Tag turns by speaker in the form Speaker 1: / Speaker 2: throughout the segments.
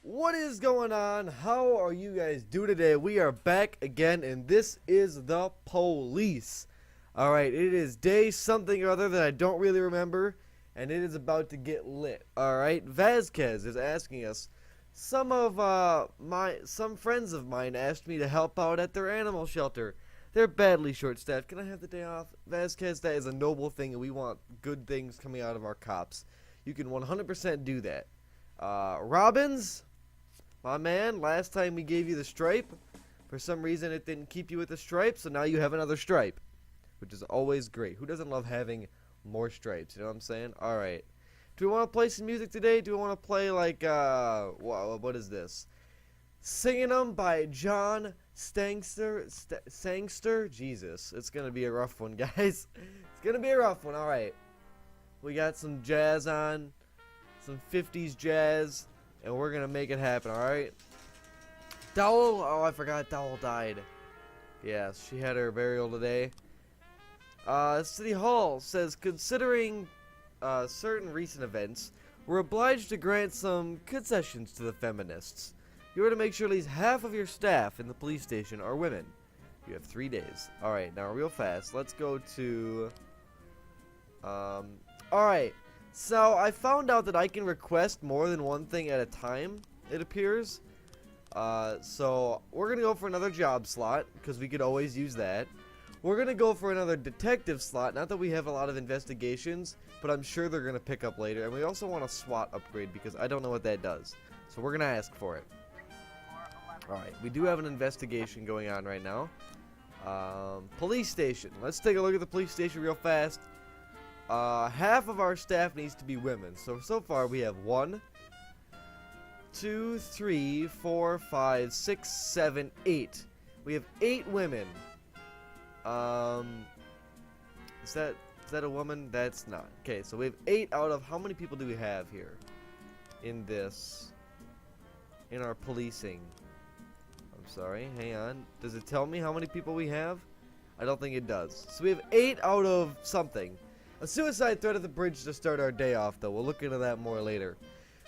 Speaker 1: What is going on? How are you guys doing today? We are back again, and this is the police. Alright, it is day something or other that I don't really remember, and it is about to get lit. Alright, Vasquez is asking us. Some friends of mine asked me to help out at their animal shelter. They're badly short-staffed. Can I have the day off? Vasquez, that is a noble thing, and we want good things coming out of our cops. You can 100% do that. Robbins? My man, last time we gave you the stripe. For some reason, it didn't keep you with the stripe, so now you have another stripe. Which is always great. Who doesn't love having more stripes? You know what I'm saying? Alright. Do we want to play some music today? Do we want to play, like, what is this? Singing 'Em by John Sangster? Jesus. It's going to be a rough one, guys. It's going to be a rough one. Alright. We got some jazz on. Some 50s jazz. And we're gonna make it happen, alright? Dowell, oh, I forgot Dowell died. Yes, she had her burial today. City Hall says, considering certain recent events, we're obliged to grant some concessions to the feminists. You are to make sure at least half of your staff in the police station are women. You have 3 days. Alright, now real fast, let's go to... Alright. So, I found out that I can request more than one thing at a time, it appears. So, we're going to go for another job slot, because we could always use that. We're going to go for another detective slot, not that we have a lot of investigations, but I'm sure they're going to pick up later. And we also want a SWAT upgrade, because I don't know what that does. So, we're going to ask for it. Alright, we do have an investigation going on right now. Police station. Let's take a look at the police station real fast. Half of our staff needs to be women. So far we have 1, 2, 3, 4, 5, 6, 7, 8. We have 8 women. Is that a woman? That's not. Okay, so we have 8 out of how many people do we have here in our policing? I'm sorry, hang on. Does it tell me how many people we have? I don't think it does. So we have 8 out of something. A suicide threat at the bridge to start our day off, though. We'll look into that more later.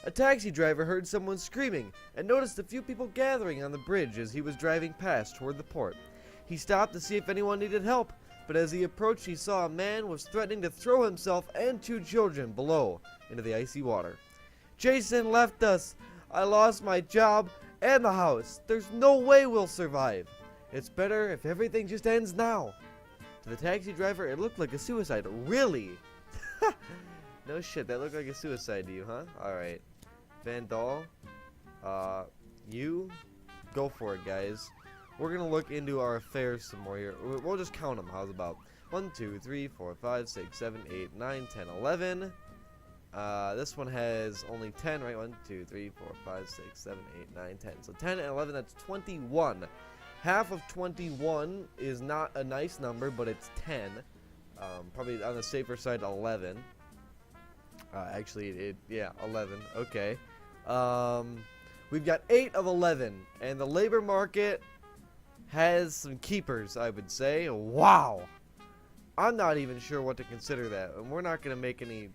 Speaker 1: A taxi driver heard someone screaming and noticed a few people gathering on the bridge as he was driving past toward the port. He stopped to see if anyone needed help, but as he approached, he saw a man was threatening to throw himself and 2 children below into the icy water. Jason left us. I lost my job and the house. There's no way we'll survive. It's better if everything just ends now. To the taxi driver, it looked like a suicide. Really? No shit, that looked like a suicide to you, huh? Alright. Vandal. You. Go for it, guys. We're gonna look into our affairs some more here. We'll just count them. How's about 1, 2, 3, 4, 5, 6, 7, 8, 9, 10, 11. This one has only 10, right? 1, 2, 3, 4, 5, 6, 7, 8, 9, 10. So 10 and 11, that's 21. Half of 21 is not a nice number, but it's 10. Probably on the safer side, 11. Actually, yeah, 11. Okay. We've got 8 of 11, and the labor market has some keepers, I would say. Wow. I'm not even sure what to consider that, and we're not gonna make any.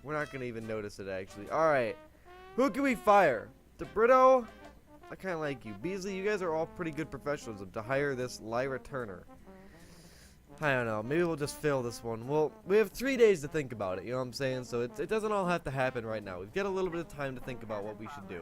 Speaker 1: We're not gonna even notice it, actually. All right. Who can we fire? DeBrito. I kind of like you. Beasley, you guys are all pretty good professionals to hire this Lyra Turner. I don't know. Maybe we'll just fail this one. Well, we have 3 days to think about it, you know what I'm saying? So it doesn't all have to happen right now. We've got a little bit of time to think about what we should do.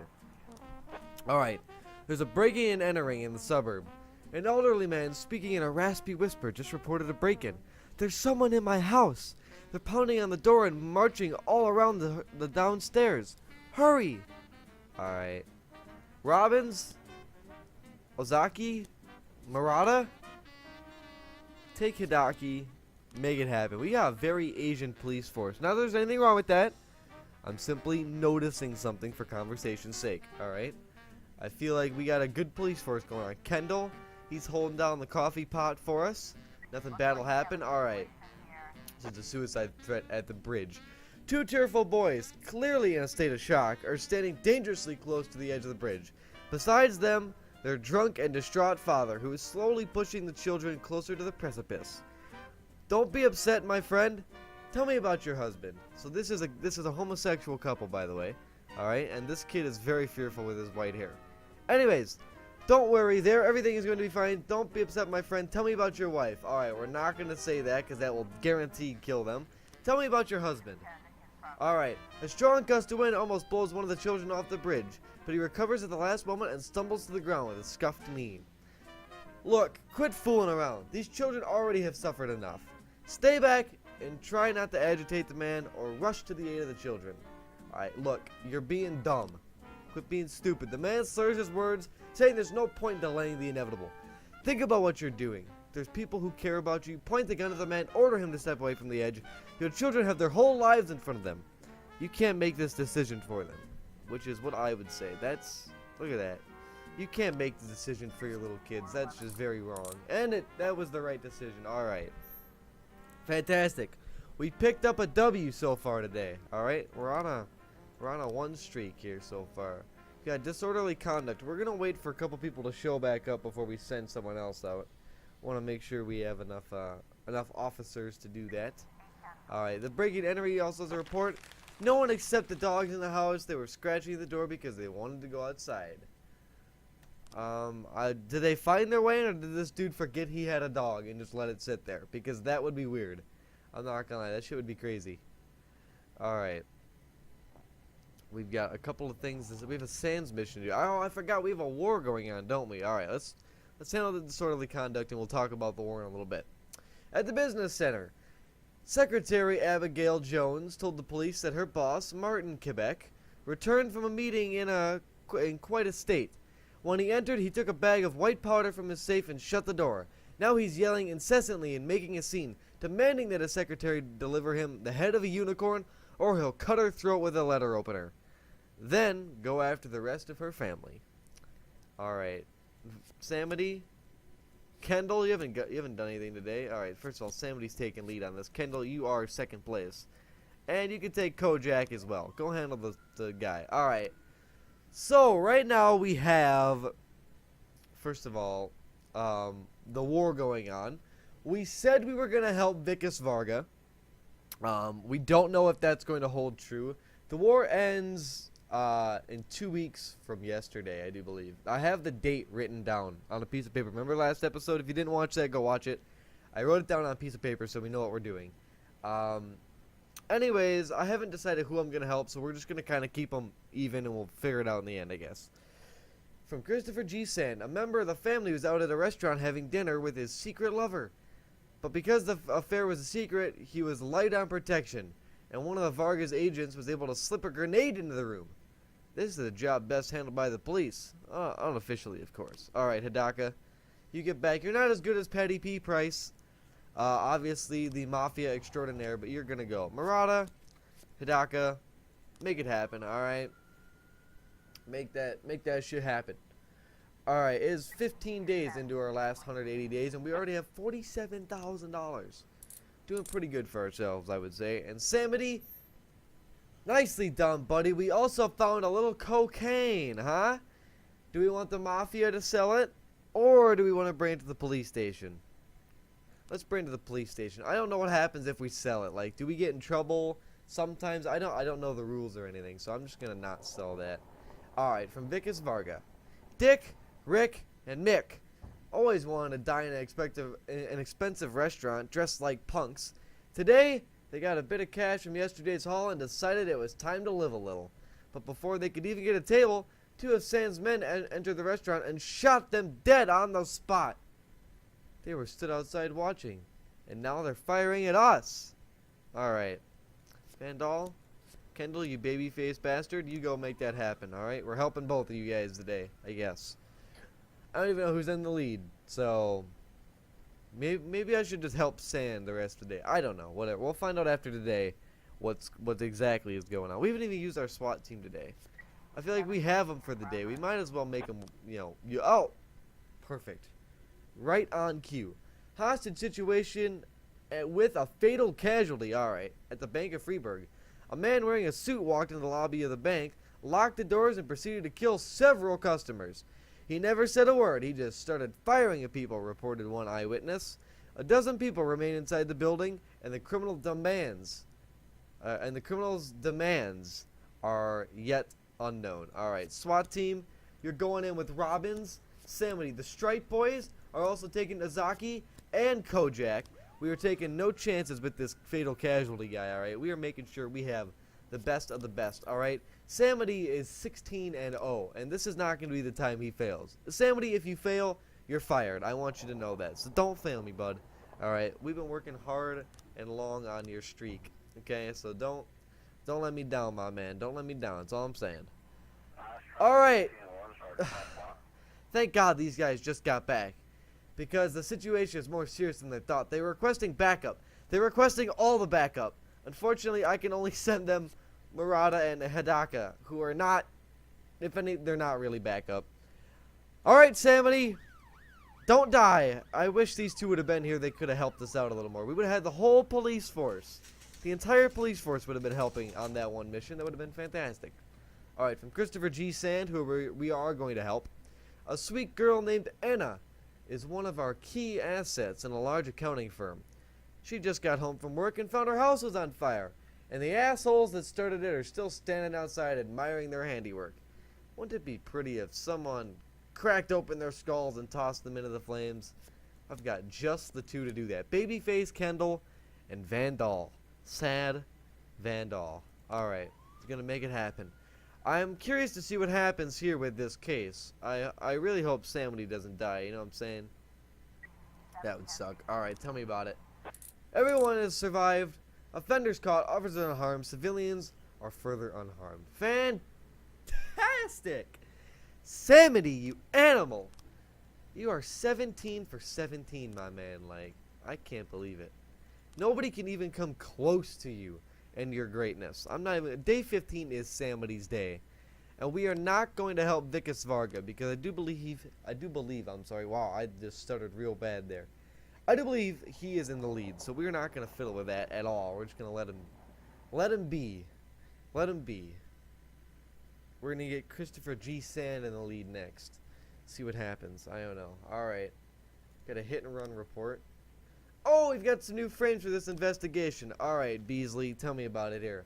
Speaker 1: Alright. There's a breaking and entering in the suburb. An elderly man speaking in a raspy whisper just reported a break-in. There's someone in my house. They're pounding on the door and marching all around the downstairs. Hurry! Alright. Robbins, Ozaki, Murata, take Hidaki, make it happen. We got a very Asian police force. Not that there's anything wrong with that. I'm simply noticing something for conversation's sake, alright? I feel like we got a good police force going on. Kendall, he's holding down the coffee pot for us. Nothing bad will happen. Alright. This is a suicide threat at the bridge. 2 tearful boys, clearly in a state of shock, are standing dangerously close to the edge of the bridge. Besides them, their drunk and distraught father, who is slowly pushing the children closer to the precipice. Don't be upset, my friend. Tell me about your husband. So this is a homosexual couple, by the way. Alright, and this kid is very fearful with his white hair. Anyways, don't worry there. Everything is going to be fine. Don't be upset, my friend. Tell me about your wife. Alright, we're not going to say that because that will guarantee kill them. Tell me about your husband. Alright, a strong gust of wind almost blows one of the children off the bridge, but he recovers at the last moment and stumbles to the ground with a scuffed knee. Look, quit fooling around. These children already have suffered enough. Stay back and try not to agitate the man or rush to the aid of the children. Alright, look, you're being dumb. Quit being stupid. The man slurs his words, saying there's no point in delaying the inevitable. Think about what you're doing. There's people who care about you. Point the gun at the man, order him to step away from the edge. Your children have their whole lives in front of them. You can't make this decision for them, which is what I would say. Look at that. You can't make the decision for your little kids. That's just very wrong. And that was the right decision. Alright. Fantastic. We picked up a W so far today. Alright? We're on a one streak here so far. Yeah, disorderly conduct. We're gonna wait for a couple people to show back up before we send someone else out. Want to make sure we have enough officers to do that. Alright, the breaking entry also has a report. No one except the dogs in the house. They were scratching the door because they wanted to go outside. Did they find their way in, or did this dude forget he had a dog and just let it sit there? Because that would be weird. I'm not gonna lie, that shit would be crazy. Alright. We've got a couple of things. We have a Sans mission to do. Oh, I forgot we have a war going on, don't we? Alright, let's handle the disorderly conduct and we'll talk about the war in a little bit. At the business center, Secretary Abigail Jones told the police that her boss, Martin Quebec, returned from a meeting in quite a state. When he entered, he took a bag of white powder from his safe and shut the door. Now he's yelling incessantly and making a scene, demanding that his secretary deliver him the head of a unicorn or he'll cut her throat with a letter opener. Then go after the rest of her family. Alright. Samity? Kendall, you haven't done anything today. Alright, first of all, Samity's taking lead on this. Kendall, you are second place. And you can take Kojak as well. Go handle the guy. Alright. So, right now we have, first of all, the war going on. We said we were going to help Vicus Varga. We don't know if that's going to hold true. The war ends in 2 weeks from yesterday, I do believe. I have the date written down on a piece of paper. Remember last episode? If you didn't watch that, go watch it. I wrote it down on a piece of paper so we know what we're doing. Anyways, I haven't decided who I'm going to help, so we're just going to kind of keep them even, and we'll figure it out in the end, I guess. From Christopher G. Sand, a member of the family was out at a restaurant having dinner with his secret lover. But because the affair was a secret, he was light on protection, and one of the Vargas agents was able to slip a grenade into the room. This is a job best handled by the police. Unofficially, of course. Alright, Hidaka, you get back. You're not as good as Patty P. Price. Obviously, the Mafia extraordinaire, but you're gonna go. Murata, Hidaka, make it happen, alright? Make that shit happen. Alright, it is 15 days into our last 180 days, and we already have $47,000. Doing pretty good for ourselves, I would say. And Samity, nicely done, buddy. We also found a little cocaine, huh? Do we want the Mafia to sell it, or do we want to bring it to the police station? Let's bring it to the police station. I don't know what happens if we sell it. Like, do we get in trouble? Sometimes I don't know the rules or anything, so I'm just gonna not sell that. Alright, from Vicus Varga. Dick, Rick, and Mick always wanted to dine at an expensive restaurant dressed like punks. Today, they got a bit of cash from yesterday's haul and decided it was time to live a little. But before they could even get a table, two of Sam's men entered the restaurant and shot them dead on the spot. They were stood outside watching, and now they're firing at us. Alright. Vandal, Kendall, you baby-faced bastard, you go make that happen, alright? We're helping both of you guys today, I guess. I don't even know who's in the lead, so maybe I should just help Sand the rest of the day. I don't know, whatever. We'll find out after today what exactly is going on. We haven't even used our SWAT team today. I feel like we have them for the day. We might as well make them, oh, perfect. Right on cue. Hostage situation with a fatal casualty. Alright. At the Bank of Freeburg. A man wearing a suit walked into the lobby of the bank, locked the doors, and proceeded to kill several customers. He never said a word. He just started firing at people, reported one eyewitness. A dozen people remain inside the building, and the criminal's demands are yet unknown. Alright, SWAT team, you're going in with Robbins, Samity. The Stripe Boys are also taking Azaki and Kojak. We are taking no chances with this fatal casualty guy, alright? We are making sure we have the best of the best, alright? Samity is 16-0, and this is not going to be the time he fails. Samity, if you fail, you're fired. I want you to know that. So don't fail me, bud. Alright, we've been working hard and long on your streak. Okay, so don't let me down, my man. Don't let me down. That's all I'm saying. Alright. Thank God these guys just got back, because the situation is more serious than they thought. They were requesting backup. They were requesting all the backup. Unfortunately, I can only send them Murata and Hidaka, who are not, if any, they're not really backup. Alright, Samity. Don't die. I wish these two would have been here. They could have helped us out a little more. We would have had the whole police force. The entire police force would have been helping on that one mission. That would have been fantastic. Alright, from Christopher G. Sand, who we are going to help. A sweet girl named Anna is one of our key assets in a large accounting firm. She just got home from work and found her house was on fire. And the assholes that started it are still standing outside admiring their handiwork. Wouldn't it be pretty if someone cracked open their skulls and tossed them into the flames? I've got just the two to do that. Babyface Kendall and Vandal. Sad Vandal. Alright, it's gonna make it happen. I'm curious to see what happens here with this case. I really hope Samity doesn't die, you know what I'm saying? That would suck. Alright, tell me about it. Everyone has survived. Offenders caught, officers unharmed, civilians are further unharmed. Fantastic! Samity, you animal! You are 17 for 17, my man. Like, I can't believe it. Nobody can even come close to you and your greatness. I'm not even. Day 15 is Samity's day, and we are not going to help Vikas Varga because I do believe. I'm sorry. Wow, I just stuttered real bad there. I do believe he is in the lead, so we're not gonna fiddle with that at all. We're just gonna let him be. Let him be. We're gonna get Christopher G. Sand in the lead next. See what happens. I don't know. All right. Got a hit and run report. Oh, we've got some new frames for this investigation. Alright, Beasley, tell me about it here.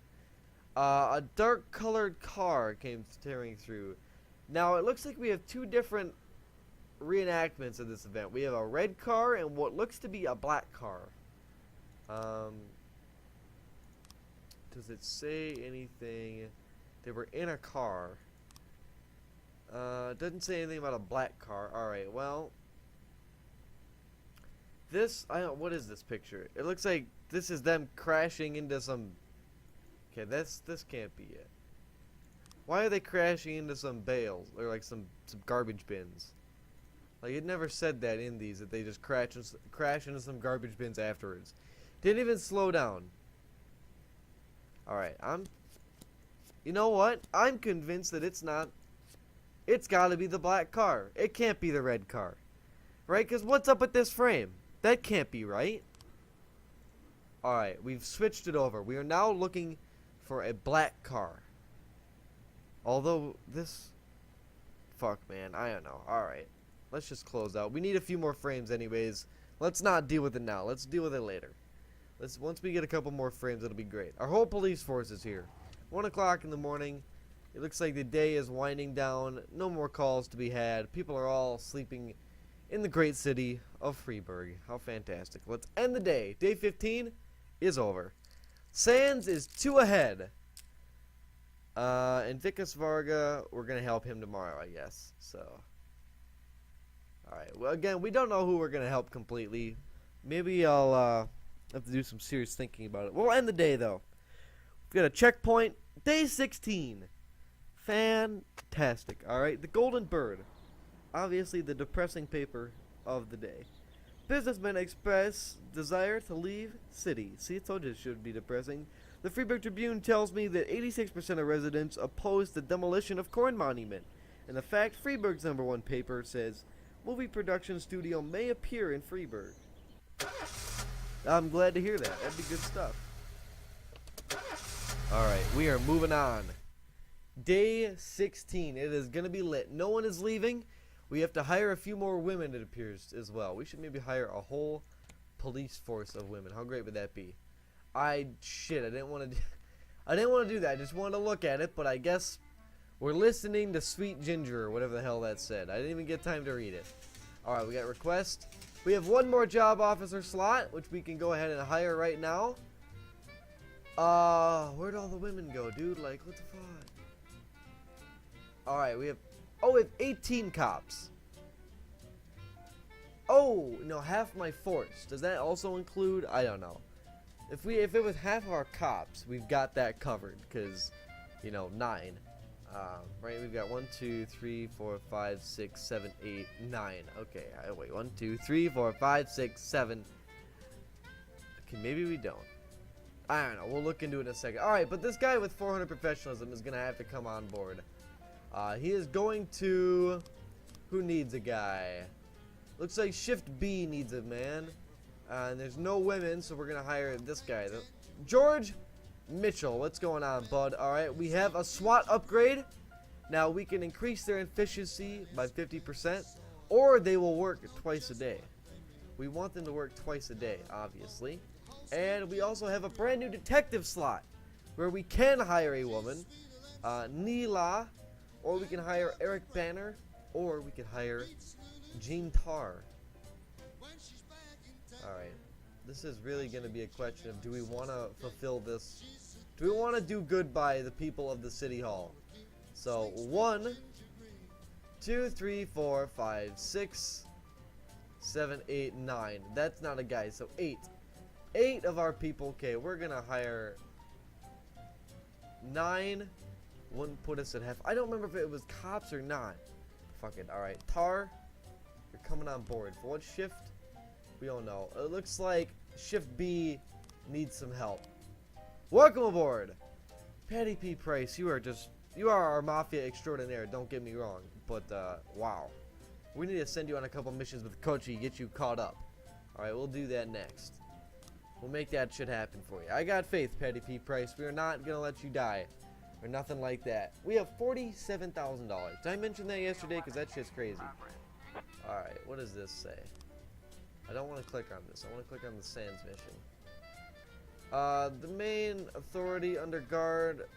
Speaker 1: A dark colored car came tearing through. Now, it looks like we have two different reenactments of this event. We have a red car and what looks to be a black car. Does it say anything? They were in a car. It doesn't say anything about a black car. Alright, well. What is this picture? It looks like this is them crashing into some. Okay, this can't be it. Why are they crashing into some bales or like some garbage bins? Like it never said that in these that they just crash into some garbage bins afterwards. Didn't even slow down. All right, you know what? I'm convinced that it's not. It's got to be the black car. It can't be the red car, right? Because what's up with this frame? That can't be right. Alright, we've switched it over. We are now looking for a black car. Although, this. Fuck, man. I don't know. Alright. Let's just close out. We need a few more frames, anyways. Let's not deal with it now. Let's deal with it later. Once we get a couple more frames, it'll be great. Our whole police force is here. 1 o'clock in the morning. It looks like the day is winding down. No more calls to be had. People are all sleeping in the great city of Freeburg. How fantastic. Let's end the day. Day 15 is over. Sands is 2 ahead. And Vikas Varga, we're going to help him tomorrow, I guess. So, alright. Well, again, we don't know who we're going to help completely. Maybe I'll have to do some serious thinking about it. We'll end the day, though. We've got a checkpoint. Day 16. Fantastic. Alright, the Golden Bird. Obviously the depressing paper of the day. Businessmen express desire to leave city. See, I told you it should be depressing. The Freeburg Tribune tells me that 86% of residents oppose the demolition of Corn Monument. And the fact Freeburg's #1 paper says movie production studio may appear in Freeburg. I'm glad to hear that. That'd be good stuff. Alright, we are moving on. Day 16. It is going to be lit. No one is leaving. We have to hire a few more women, it appears, as well. We should maybe hire a whole police force of women. How great would that be? I didn't want to do that. I just wanted to look at it, but I guess We're listening to Sweet Ginger, or whatever the hell that said. I didn't even get time to read it. Alright, we got request. We have one more job officer slot, which we can go ahead and hire right now. Where'd all the women go, dude? Like, what the fuck? Alright, we have 18 cops. Oh, no, half my force. Does that also include? I don't know. If it was half of our cops, we've got that covered, because, 9. Right, we've got 1, 2, 3, 4, 5, 6, 7, 8, 9. Okay, wait, 1, 2, 3, 4, 5, 6, 7. Okay, maybe we don't. I don't know. We'll look into it in a second. All right, but this guy with 400 professionalism is gonna have to come on board. He is going to. Who needs a guy? Looks like Shift B needs a man. And there's no women, so we're gonna hire this guy. George Mitchell, what's going on, bud? Alright, we have a SWAT upgrade. Now we can increase their efficiency by 50%, or they will work twice a day. We want them to work twice a day, obviously. And we also have a brand new detective slot, where we can hire a woman, Neela, or we can hire Eric Banner, or we can hire Jean Tarr. Alright. This is really going to be a question of, do we want to fulfill this? Do we want to do good by the people of the city hall? So 1, 2, 3, 4, 5, 6, 7, 8, 9. That's not a guy, so 8. 8 of our people. Okay, we're going to hire 9. Wouldn't put us at half. I don't remember if it was cops or not. Fuck it. Alright, Tar, you're coming on board. For what shift? We don't know. It looks like Shift B needs some help. Welcome aboard, Patty P. Price. You are our mafia extraordinaire. Don't get me wrong, but wow, we need to send you on a couple missions with Kochi, get you caught up. All right, we'll do that next. We'll make that shit happen for you. I got faith, Patty P. Price. We are not gonna let you die, or nothing like that. We have $47,000. Did I mention that yesterday? Because that shit's crazy. All right, what does this say? I don't want to click on this. I want to click on the Sands mission. The main authority under guard.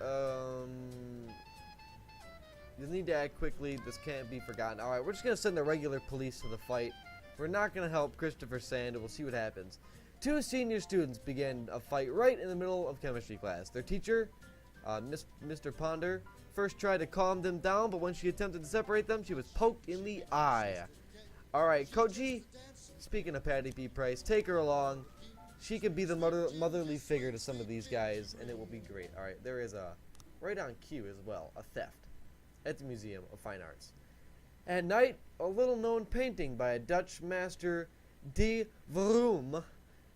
Speaker 1: You need to act quickly. This can't be forgotten. Alright, we're just going to send the regular police to the fight. We're not going to help Christopher Sand. We'll see what happens. 2 senior students began a fight right in the middle of chemistry class. Their teacher, Mr. Ponder, first tried to calm them down, but when she attempted to separate them, she was poked in the eye. Alright, Koji. Speaking of Patty P. Price, take her along. She could be the motherly figure to some of these guys, and it will be great. Alright, there is a, right on cue as well, a theft at the Museum of Fine Arts. At night, a little-known painting by a Dutch master, De Vroom,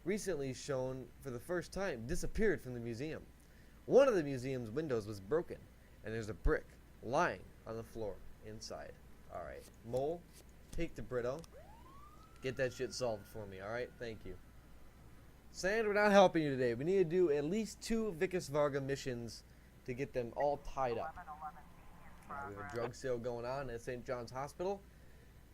Speaker 1: recently shown for the first time, disappeared from the museum. One of the museum's windows was broken, and there's a brick lying on the floor inside. Alright, Mole, take the Brito. Get that shit solved for me, alright? Thank you. Sand, we're not helping you today. We need to do at least 2 Vicus Varga missions to get them all tied up. We have a drug sale going on at St. John's Hospital.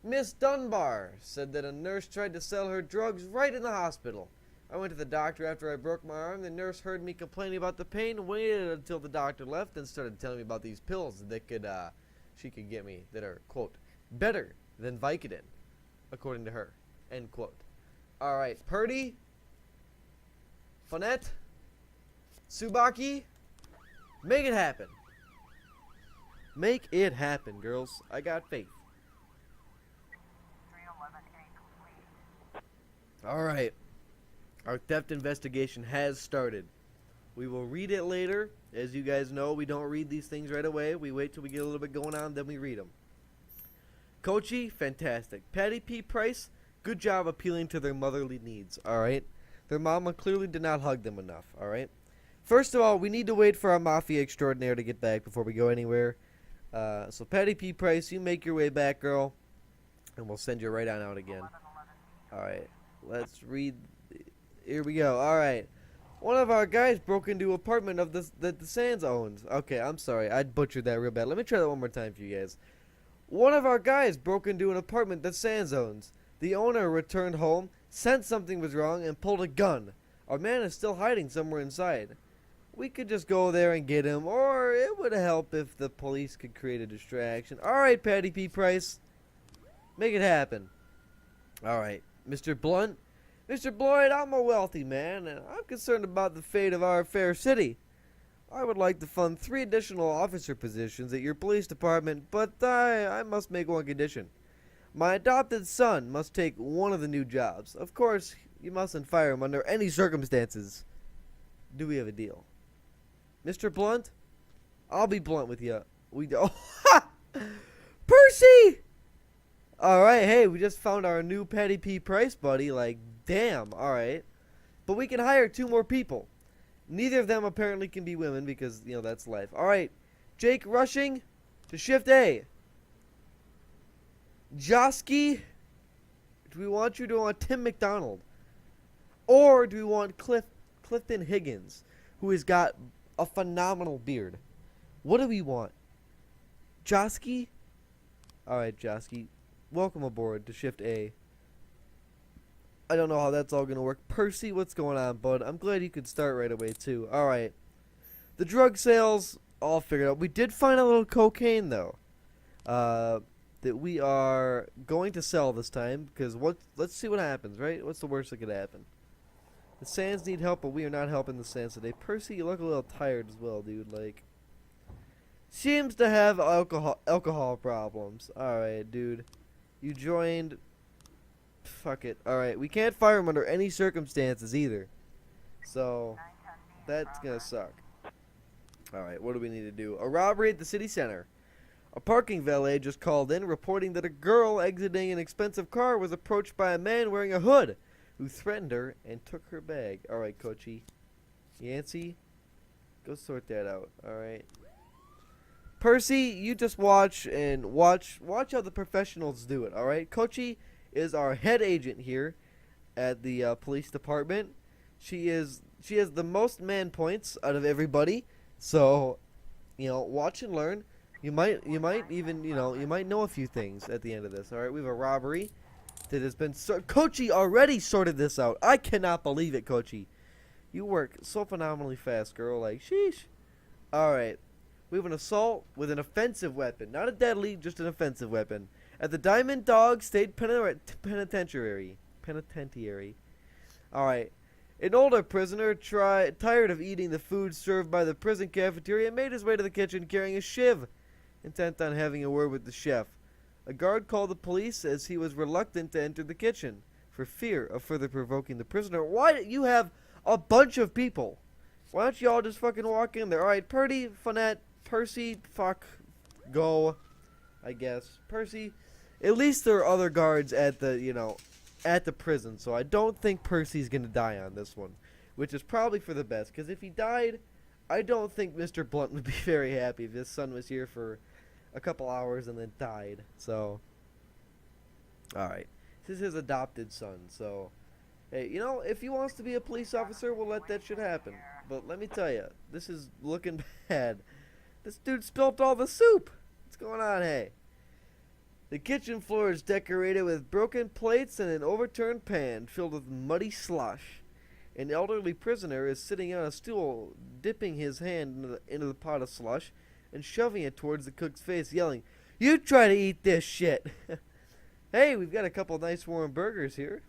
Speaker 1: Miss Dunbar said that a nurse tried to sell her drugs right in the hospital. I went to the doctor after I broke my arm. The nurse heard me complaining about the pain, waited until the doctor left, and started telling me about these pills that she could get me that are, quote, better than Vicodin, according to her, end quote. Alright, Purdy, Fournette, Tsubaki, make it happen. Make it happen, girls. I got faith. Alright. Our theft investigation has started. We will read it later. As you guys know, we don't read these things right away. We wait till we get a little bit going on, then we read them. Kochi, fantastic. Patty P. Price, good job appealing to their motherly needs, alright? Their mama clearly did not hug them enough, alright? First of all, we need to wait for our mafia extraordinaire to get back before we go anywhere. So Patty P. Price, you make your way back, girl. And we'll send you right on out again. Alright, let's read. Here we go. Alright. One of our guys broke into an apartment of that the Sands owns. Okay, I'm sorry. I butchered that real bad. Let me try that one more time for you guys. One of our guys broke into an apartment that Sands owns. The owner returned home, sensed something was wrong, and pulled a gun. Our man is still hiding somewhere inside. we could just go there and get him, or it would help if the police could create a distraction. Alright, Patty P. Price. Make it happen. Alright, Mr. Blunt. Mr. Bloyd, I'm a wealthy man, and I'm concerned about the fate of our fair city. I would like to fund 3 additional officer positions at your police department, but I must make one condition. My adopted son must take one of the new jobs. Of course, you mustn't fire him under any circumstances. Do we have a deal? Mr. Blunt? I'll be blunt with you. We do. Percy! Alright, hey, we just found our new Patty P. Price buddy. Like, damn, alright. But we can hire 2 more people. Neither of them apparently can be women because, you know, that's life. Alright, Jake Rushing to Shift A. Josky, do we want you to want Tim McDonald? Or do we want Clifton Higgins, who has got a phenomenal beard? What do we want? Josky? Alright, Josky. Welcome aboard to Shift A. I don't know how that's all going to work. Percy, what's going on, bud? I'm glad you could start right away, too. Alright. The drug sales, all figured out. We did find a little cocaine, though. That we are going to sell this time. Because let's see what happens, right? What's the worst that could happen? The Sands need help, but we are not helping the Sands today. Percy, you look a little tired as well, dude. Like, seems to have alcohol problems. Alright, dude. You joined. Fuck it. Alright, we can't fire him under any circumstances either. So, that's gonna suck. Alright, what do we need to do? A robbery at the city center. A parking valet just called in reporting that a girl exiting an expensive car was approached by a man wearing a hood who threatened her and took her bag. Alright, Coachy. Yancey, go sort that out. Alright. Percy, you just watch how the professionals do it, alright? Coachy is our head agent here at the police department. She has the most man points out of everybody. So, you know, watch and learn. You might even, you might know a few things at the end of this. Alright, we have a robbery that has been Coachy already sorted this out. I cannot believe it, Coachy. You work so phenomenally fast, girl. Like, sheesh. Alright. We have an assault with an offensive weapon. Not a deadly, just an offensive weapon. At the Diamond Dog State Penitentiary. Alright. An older prisoner, tired of eating the food served by the prison cafeteria, made his way to the kitchen carrying a shiv, intent on having a word with the chef. A guard called the police as he was reluctant to enter the kitchen for fear of further provoking the prisoner. Why do you have a bunch of people? Why don't you all just fucking walk in there? Alright, Purdy, Fonette, Percy, fuck, go, I guess. Percy, at least there are other guards at the, at the prison, so I don't think Percy's gonna die on this one, which is probably for the best, because if he died, I don't think Mr. Blunt would be very happy if his son was here for a couple hours and then died. So, alright, this is his adopted son, so, hey, if he wants to be a police officer, we'll let that shit happen. But let me tell you, this is looking bad. This dude spilt all the soup. What's going on, hey? The kitchen floor is decorated with broken plates and an overturned pan filled with muddy slush. An elderly prisoner is sitting on a stool, dipping his hand into the pot of slush and shoving it towards the cook's face, yelling, "You try to eat this shit!" Hey, we've got a couple nice warm burgers here.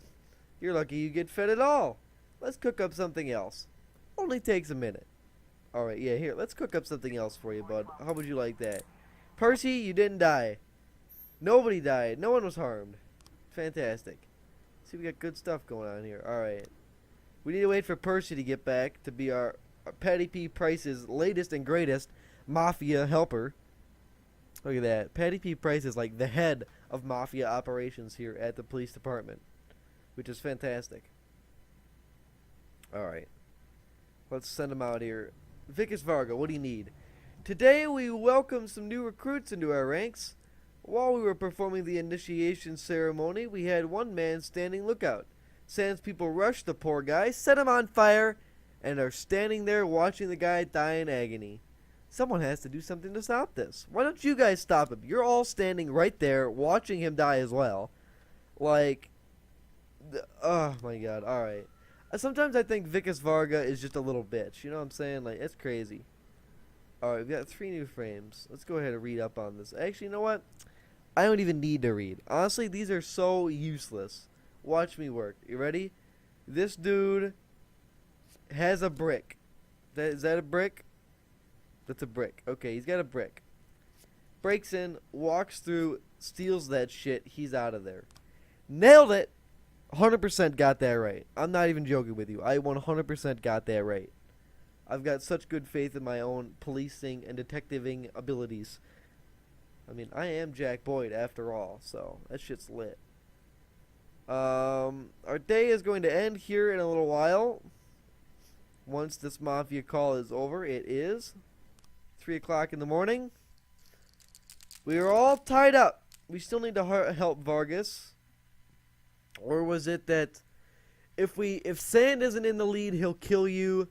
Speaker 1: You're lucky you get fed at all. Let's cook up something else. Only takes a minute. Alright, yeah, here, let's cook up something else for you, bud. How would you like that? Percy, you didn't die. Nobody died. No one was harmed. Fantastic. See, we got good stuff going on here. Alright. We need to wait for Percy to get back to be our Patty P. Price's latest and greatest mafia helper. Look at that. Patty P. Price is like the head of mafia operations here at the police department, which is fantastic. Alright. Let's send him out here. Vicus Varga, what do you need? Today we welcome some new recruits into our ranks. While we were performing the initiation ceremony, we had one man standing lookout. Sans people rushed the poor guy, set him on fire, and are standing there watching the guy die in agony. Someone has to do something to stop this. Why don't you guys stop him? You're all standing right there watching him die as well. Like, oh my god, alright. Sometimes I think Vicus Varga is just a little bitch. You know what I'm saying? Like, it's crazy. Alright, we've got 3 new frames. Let's go ahead and read up on this. Actually, you know what? I don't even need to read. Honestly, these are so useless. Watch me work. You ready? This dude has a brick. Is that a brick? That's a brick. Okay, he's got a brick. Breaks in, walks through, steals that shit. He's out of there. Nailed it. 100% got that right. I'm not even joking with you. I 100% got that right. I've got such good faith in my own policing and detectiving abilities. I mean, I am Jack Boyd after all, so that shit's lit. Our day is going to end here in a little while. Once this mafia call is over, it is 3 o'clock in the morning. We are all tied up. We still need to help Vargas. Or was it that if Sand isn't in the lead, he'll kill you?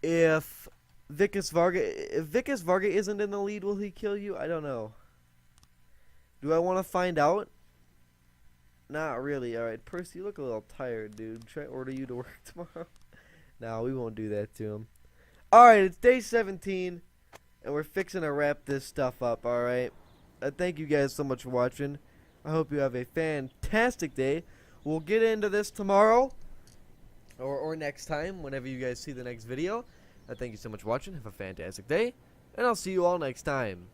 Speaker 1: If Vicus Varga isn't in the lead, will he kill you? I don't know. Do I want to find out? Not really. Alright, Percy, you look a little tired, dude. Should I order you to work tomorrow? No, we won't do that to him. Alright, it's day 17, and we're fixing to wrap this stuff up, alright? Thank you guys so much for watching. I hope you have a fantastic day. We'll get into this tomorrow, or next time, whenever you guys see the next video. Thank you so much for watching. Have a fantastic day, and I'll see you all next time.